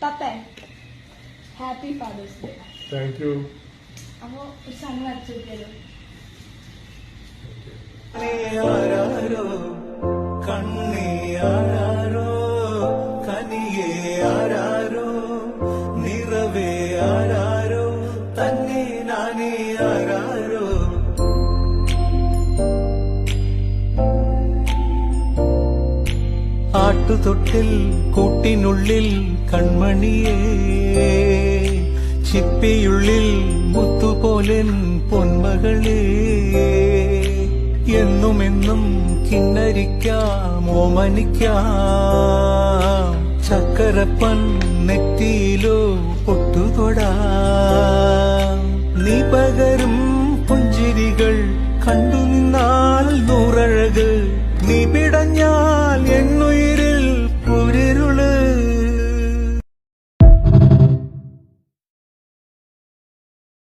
പപ്പേ happy father's day. Thank you. അപ്പൊ ഒരു sun വരച്ചു നോക്കിയാലോ? ആരാരോ കണ്ണേ ആരാരോ കനിയേ ആരാരോ നിറവേ ആരാരോ തന്നെ നാനേ ആരാരോ. ആട്ടുതൊട്ടിൽ കൂട്ടിനുള്ളിൽ കൺമണിയേ ചിപ്പിയുള്ളിൽ മുത്തുപോലൻ പൊന്മകളേ എന്നുമെന്നും കിന്നരിക്കാം ഓമനിക്കാം ചക്കരപ്പൻ നെറ്റിയിലോ ഒട്ടുതൊടാം. നീ പകരും പുഞ്ചിരികൾ കണ്ടു നിന്നാൽ നൂറഴക് നീ പിടഞ്ഞാൽ